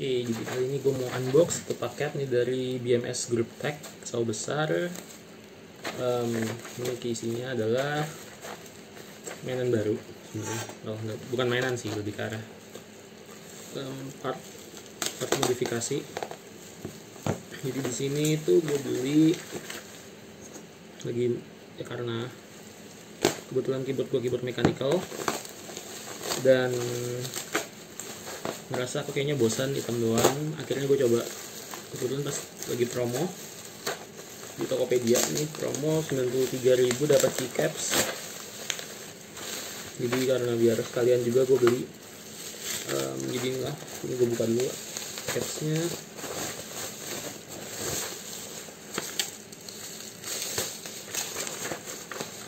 Oke, jadi kali ini gue mau unbox satu paket nih dari BMS Group Tech, saus besar. Ini isinya adalah mainan baru sebenarnya. Bukan mainan sih, lebih ke arah part modifikasi. Jadi di sini tuh gue beli lagi ya karena kebetulan keyboard mechanical dan ngerasa aku kayaknya bosan hitam doang. Akhirnya gue coba, kebetulan pas lagi promo di Tokopedia nih, promo 93.000 dapat keycaps. Jadi karena biar sekalian juga gue beli, jadi inilah, ini gue buka dulu capsnya.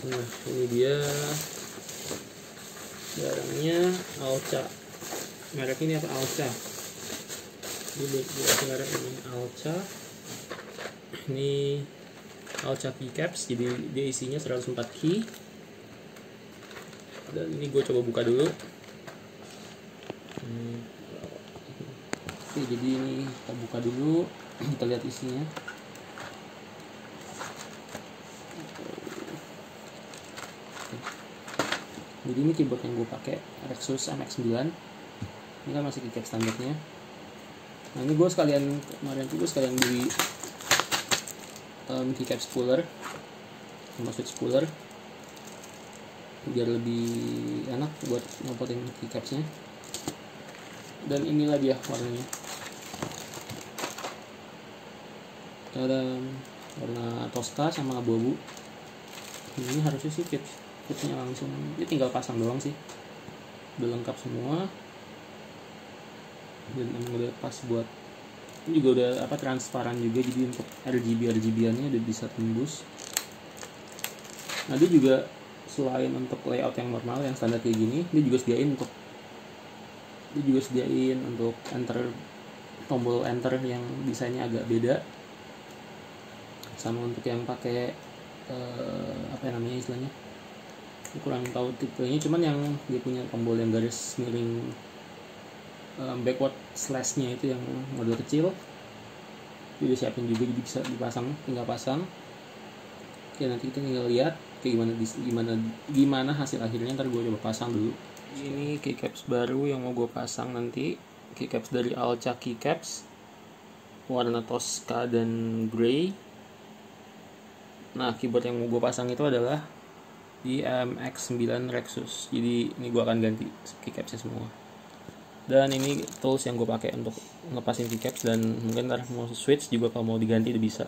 Nah, ini dia barangnya. Alca, merek ini apa? Alca. Ini merek ini Alca. Ini Alca keycaps. Jadi dia isinya 104 key. Dan ini gue coba buka dulu. Oke, jadi ini kita buka dulu. Kita lihat isinya. Jadi ini keyboard yang gue pakai, Rexus MX9. Ini kan masih keycap standarnya. Nah, ini gue kemarin tuh gue sekalian beli keycap spooler sama switch spooler biar lebih enak buat ngopotin keycapsnya. Dan inilah dia warnanya. Ada warna Tosca sama abu-abu. Ini harusnya sih kitnya langsung, dia tinggal pasang doang sih, udah lengkap semua. Dan emang udah pas buat, ini juga udah transparan juga, jadi untuk RGB-nya udah bisa tembus. Nah, dia juga selain untuk layout yang normal yang standar kayak gini, dia juga sediain untuk enter, tombol enter yang desainnya agak beda, sama untuk yang pakai apa namanya istilahnya, kurang tahu tipenya, cuman yang dia punya tombol yang garis miring backward slashnya itu yang mode kecil, dia udah siapin juga, jadi bisa dipasang, tinggal pasang. Oke, nanti kita tinggal lihat kayak gimana hasil akhirnya. Ntar gue coba pasang dulu. Ini keycaps baru yang mau gue pasang nanti, keycaps dari Alca keycaps warna Tosca dan grey. Nah, keyboard yang mau gue pasang itu adalah di MX9 Rexus. Jadi ini gue akan ganti keycapsnya semua. Dan ini tools yang gue pakai untuk ngepasin keycaps, dan mungkin ntar mau switch juga kalau mau diganti udah bisa.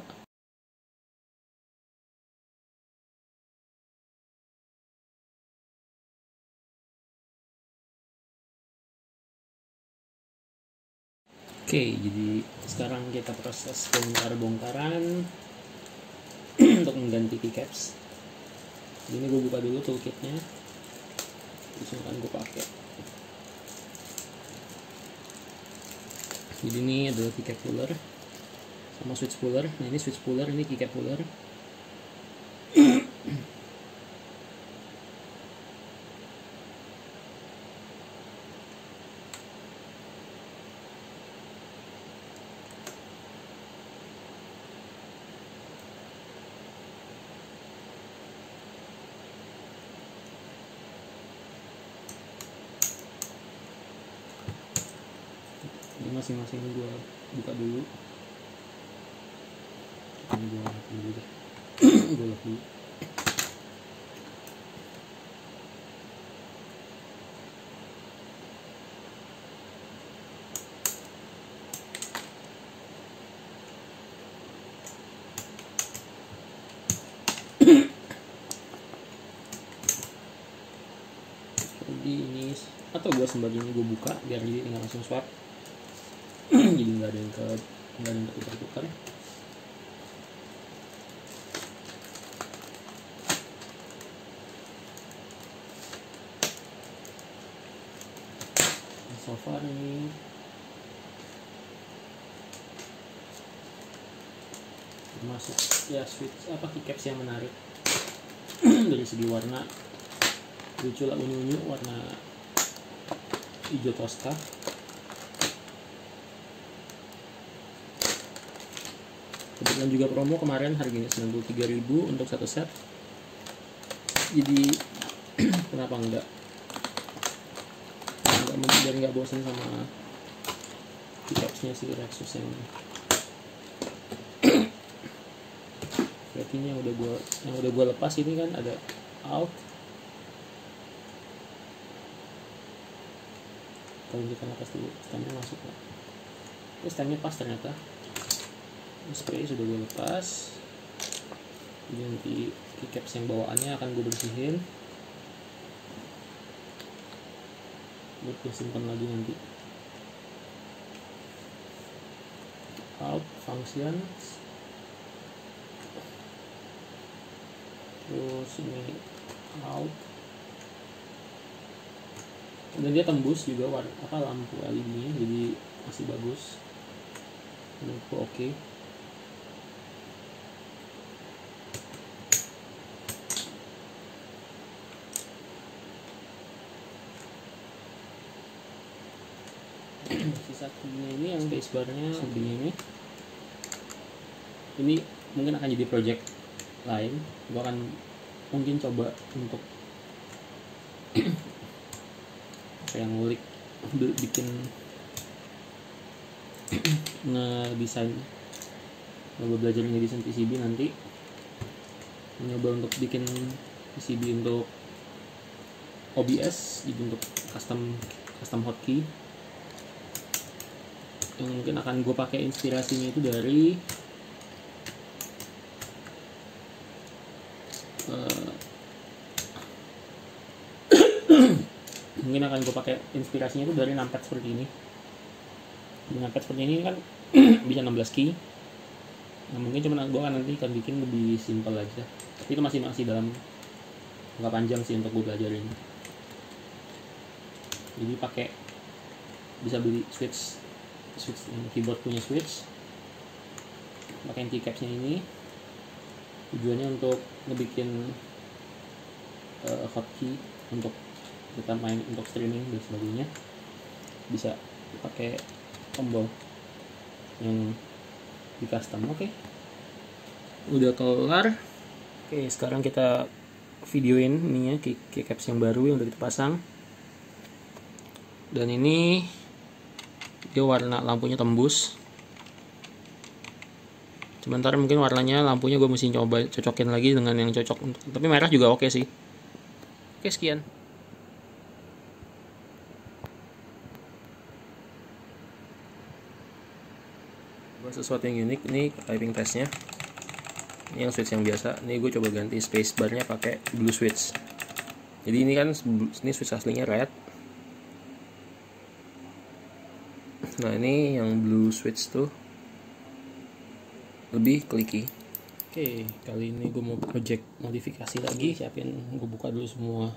Oke, jadi sekarang kita proses bongkaran untuk mengganti keycaps. Ini gue buka dulu toolkitnya, terus akan gue pakai. Jadi ini adalah keycap puller sama switch puller. Nah, ini switch puller, ini keycap puller. Ini masing-masing gue buka dulu. Ini gue lap dulu deh. Gue lap dulu. Jadi ini, atau gue sembari ini gue buka biar dia tinggal langsung swap. Jadi nggak ada yang ketukar-tukar. So far ini termasuk ya switch keycaps yang menarik dari segi warna, lucu lah, unyu-unyu, warna hijau Tosca. kebetulan juga promo kemarin, harganya 93.000 untuk satu set. Jadi kenapa enggak biar nggak bosan sama keycapsnya si Rexus yang ini yang udah gua lepas. Ini kan ada out. Kalau kita lepas dulu, stemnya masuk lah. Ini stemnya pas ternyata. Spray sudah gue lepas. Jadi nanti keycaps yang bawaannya akan gue bersihin buat gue simpan lagi nanti. Out function, terus ini out, dan dia tembus juga lampu LED nya, jadi masih bagus menurutku. Oke. Sisa keynya ini yang basebarnya segini ini mungkin akan jadi project lain. Gue akan mungkin coba untuk yang ngulik, bikin ngedesain, coba belajar ngedesain PCB nanti, mencoba untuk bikin PCB untuk OBS, jadi untuk custom hotkey yang mungkin akan gue pakai inspirasinya itu dari mungkin akan gue pakai inspirasinya itu dari numpad seperti ini. Numpad seperti ini kan bisa 16 key. Nah, mungkin cuma gue nanti akan bikin lebih simpel aja, tapi itu masih dalam jangka panjang sih untuk gue belajarin. Jadi bisa beli switch keyboard punya switch, pakai keycapsnya ini. Tujuannya untuk ngebikin hotkey untuk kita main, untuk streaming dan sebagainya. Bisa pakai tombol yang di custom. Oke. Udah kelar. Oke, sekarang kita videoin ininya keycaps yang baru yang udah kita pasang. Dan ini dia warna lampunya tembus. Sebentar, mungkin warnanya lampunya gue mesti coba cocokin lagi dengan yang cocok. Tapi merah juga oke sih. Oke, sekian. Sesuatu yang unik nih piping testnya. Ini yang switch yang biasa. Ini gue coba ganti space barnya pakai blue switch. Jadi ini kan ini switch aslinya red. Nah, ini yang blue switch tuh lebih clicky. Oke, kali ini gue mau project modifikasi lagi. Siapin, gue buka dulu semua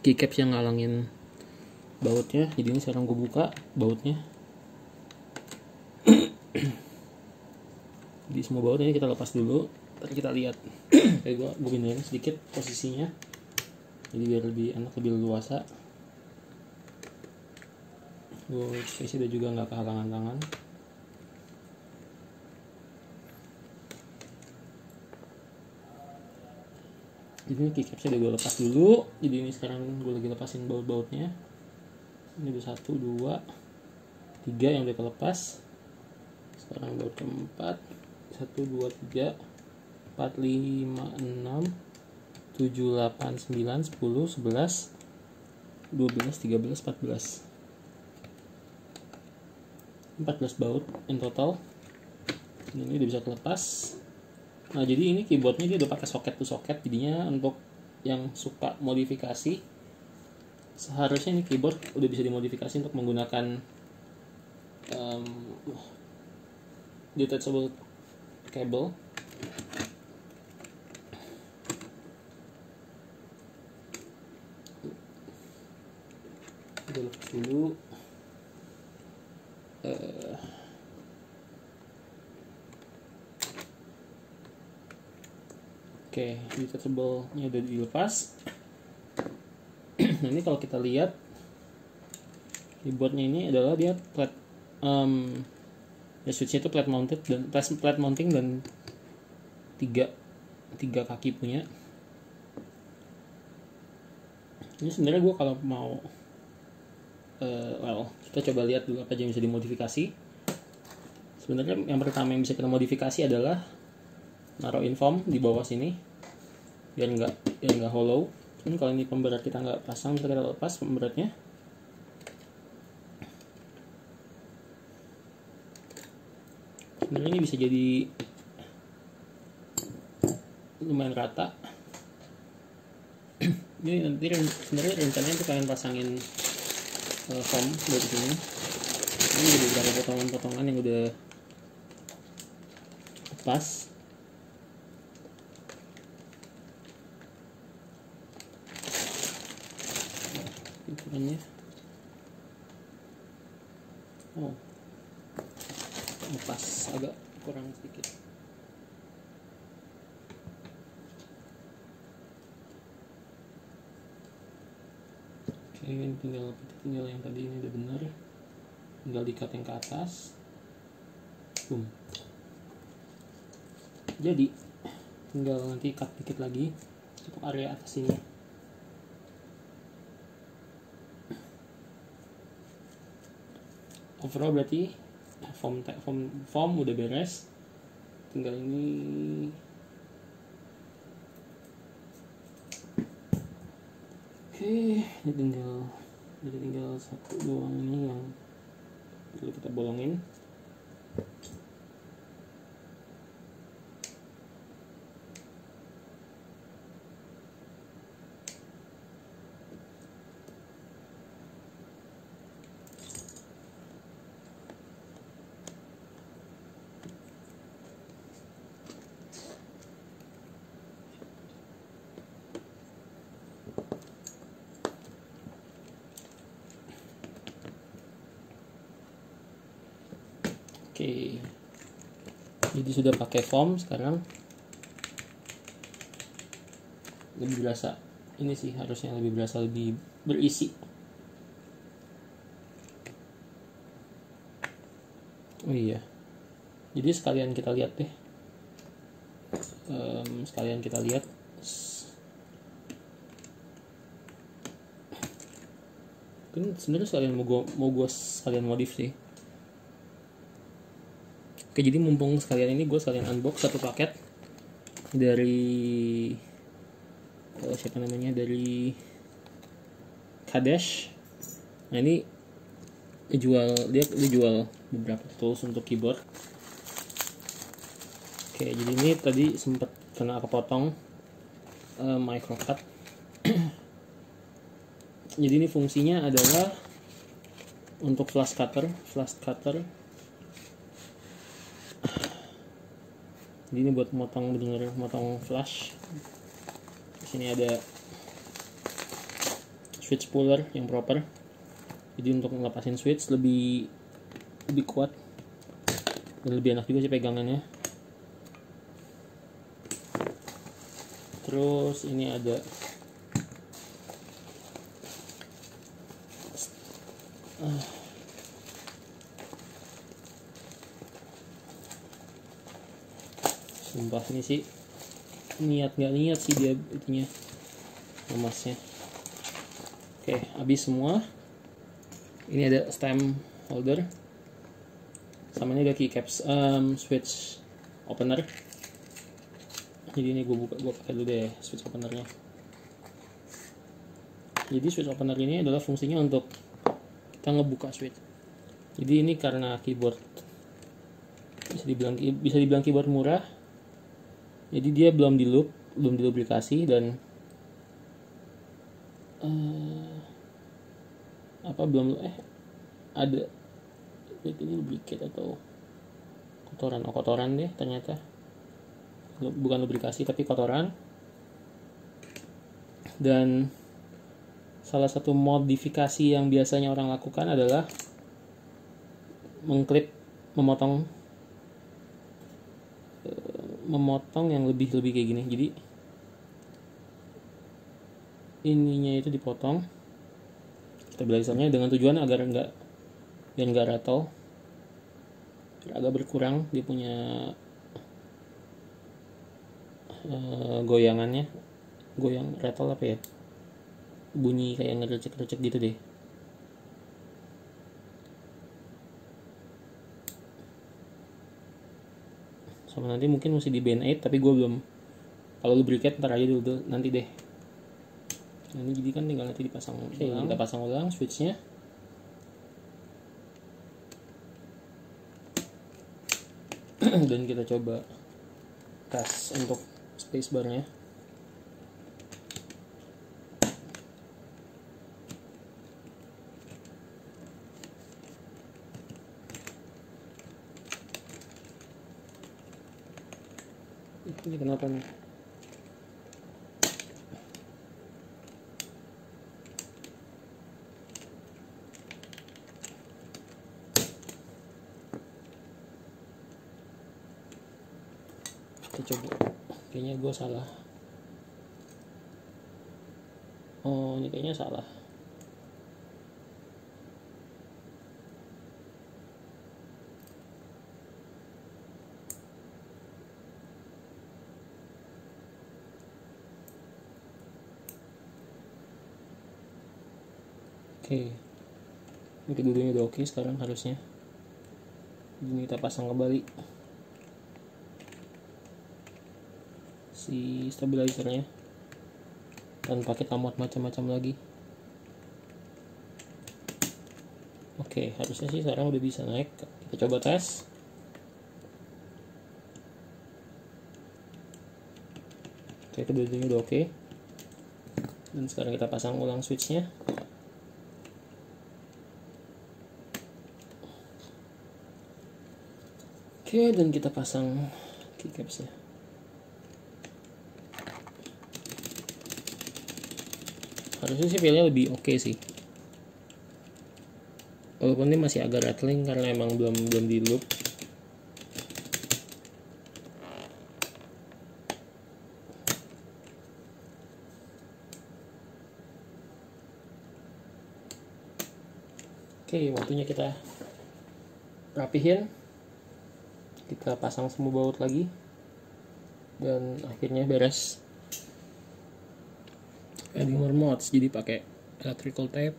keycaps yang ngalangin bautnya. Jadi ini sekarang gue buka bautnya. Di semua bautnya ini kita lepas dulu. Ntar kita lihat. Kayak gue pindahin sedikit posisinya, jadi biar lebih enak, lebih leluasa. Space udah juga nggak kehalangan tangan. Jadi ini keycapsnya udah gue lepas dulu. Jadi ini sekarang gue lagi lepasin baut-bautnya. Ini udah 1, 2, 3 yang udah kelepas. Sekarang baut keempat. 1, 2, 3, 4, 5, 6, 7, 8, 9, 10, 11, 12, 13, 14. 14 baut in total. Ini udah bisa kelepas. Nah, jadi ini keyboardnya dia udah pakai soket to soket. Jadinya untuk yang suka modifikasi, seharusnya ini keyboard udah bisa dimodifikasi untuk menggunakan detachable cable. Kita lepas dulu. Oke, detachable-nya udah dilepas. Nah, ini kalau kita lihat keyboardnya ini adalah dia flat, ya switchnya itu flat mounting dan tiga kaki punya. Ini sebenarnya gue kalau mau kita coba lihat dulu apa aja yang bisa dimodifikasi. Sebenarnya yang pertama yang bisa kita modifikasi adalah naruhin foam di bawah sini biar nggak hollow. Kan kalau ini pemberat kita nggak pasang, bisa kita lepas pemberatnya. Sebenarnya ini bisa jadi lumayan rata. Ini nanti sebenarnya rencananya kita akan pasangin foam dari sini. Ini ada beberapa potongan-potongan yang udah pas. Ukurannya pas, agak kurang sedikit. Oke, ini tinggal yang tadi ini udah bener, tinggal di-cut yang ke atas. Boom. Jadi tinggal nanti cut dikit lagi untuk area atas ini. Overall berarti foam udah beres, tinggal ini ini tinggal satu doang ini yang perlu kita bolongin. Oke, jadi sudah pakai foam sekarang lebih berasa ini sih, harusnya lebih berasa, lebih berisi. Oh iya, jadi sekalian kita lihat deh, kan sebenarnya sekalian mau gue sekalian modif sih. Oke, jadi mumpung sekalian ini gue sekalian unbox satu paket dari dari Kadesh. Nah, ini dia jual beberapa tools untuk keyboard. Oke, jadi ini tadi sempat kena kepotong microcut. Jadi ini fungsinya adalah untuk flash cutter. Jadi ini buat motong flash. Di sini ada switch puller yang proper. Jadi untuk ngelepasin switch lebih kuat dan lebih enak juga sih pegangannya. Terus ini ada sumpah ini sih nggak niat sih dia itunya emasnya. Oke, habis semua. Ini ada stem holder, sama ini ada keycaps, switch opener. Jadi ini gue pakai dulu deh switch openernya. Jadi switch opener ini adalah fungsinya untuk kita ngebuka switch. Jadi ini karena keyboard bisa dibilang keyboard murah. Jadi dia belum dilubrikasi dan ada ini lubricate atau kotoran deh ternyata, bukan lubrikasi tapi kotoran. Dan salah satu modifikasi yang biasanya orang lakukan adalah memotong yang lebih kayak gini. Jadi ininya itu dipotong stabilizernya dengan tujuan agar nggak rattle. agak berkurang dia punya goyangannya, goyang rattle apa ya, bunyi kayak ngerecek-recek gitu deh. Sama nanti mungkin mesti di band 8 tapi gue belum, kalau lubricate ntar aja dulu nanti deh. Nah, ini jadi kan tinggal nanti dipasang ulang. Kita pasang ulang switchnya. Dan kita coba tes untuk spacebarnya. Ini kenapa nih? Kita coba. Kayaknya gue salah. Oh, ini kayaknya salah. Oke, ini kedudukannya udah oke sekarang harusnya. Ini kita pasang kembali si stabilizernya tanpa kita muat macam-macam lagi. Oke, harusnya sih sekarang udah bisa naik. Kita coba tes. Oke, kedudukannya udah oke. Dan sekarang kita pasang ulang switchnya. Oke, dan kita pasang keycapsnya. Harusnya sih feelnya lebih oke sih. Walaupun ini masih agak rattling karena emang belum di loop. Oke, waktunya kita rapihin. Kita pasang semua baut lagi. Dan akhirnya beres. Adding more mods, jadi pakai electrical tape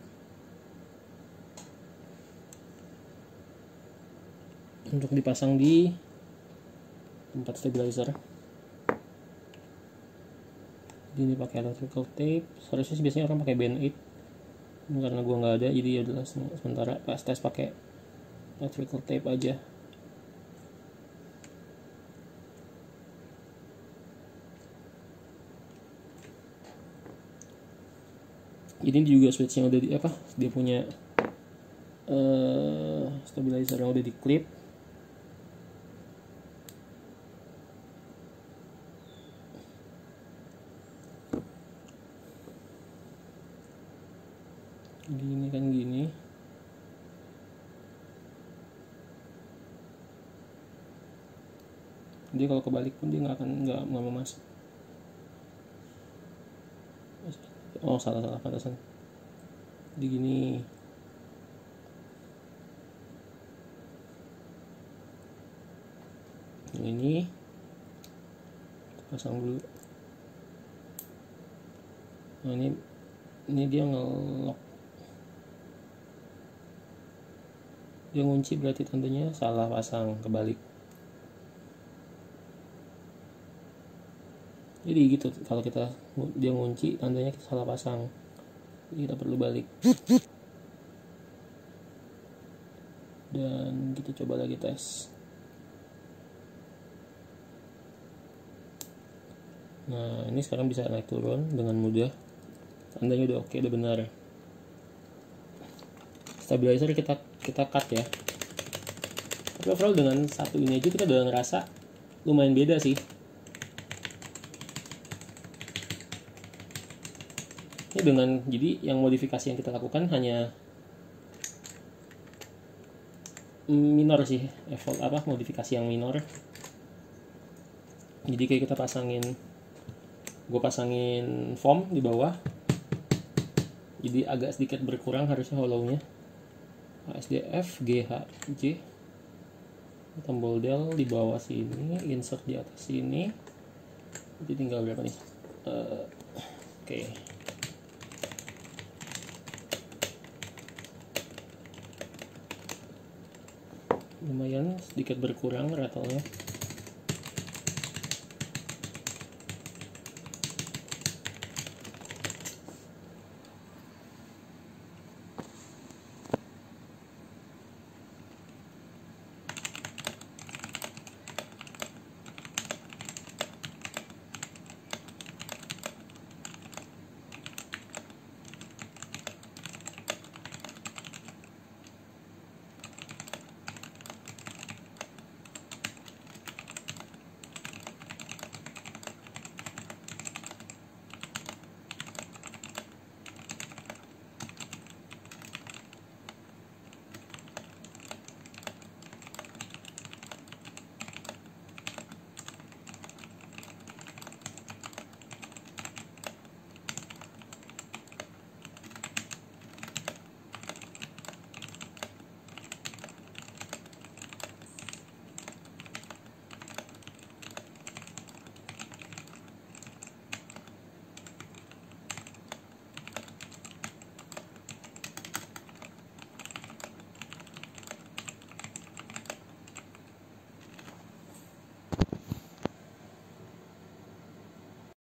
untuk dipasang di tempat stabilizer. Jadi ini pakai electrical tape. Seharusnya sih biasanya orang pakai band 8. Karena gua nggak ada, jadi ya udah sementara pas tes pakai electrical tape aja. Jadi ini juga switch yang udah di dia punya stabilizer yang udah diklip. Gini kan gini. Dia kalau kebalik pun dia nggak mau masuk. Oh, salah pantasan. Jadi gini. Yang ini pasang dulu. Nah, ini dia ngelok. Dia ngunci, berarti tentunya salah pasang, kebalik. Jadi gitu, kalau dia ngunci tandanya kita salah pasang, jadi kita perlu balik. Dan kita coba lagi tes. Nah, ini sekarang bisa naik turun dengan mudah, tandanya udah oke, udah benar. Stabilizer kita cut ya. Tapi overall dengan satu ini aja kita udah ngerasa lumayan beda sih. Ini jadi yang modifikasi yang kita lakukan hanya minor sih, modifikasi yang minor. Jadi kayak kita gue pasangin foam di bawah, jadi agak sedikit berkurang harusnya hollownya. ASDF GHJ. tombol del di bawah sini, insert di atas sini. Jadi tinggal berapa nih? Oke. Lumayan sedikit berkurang rattle-nya.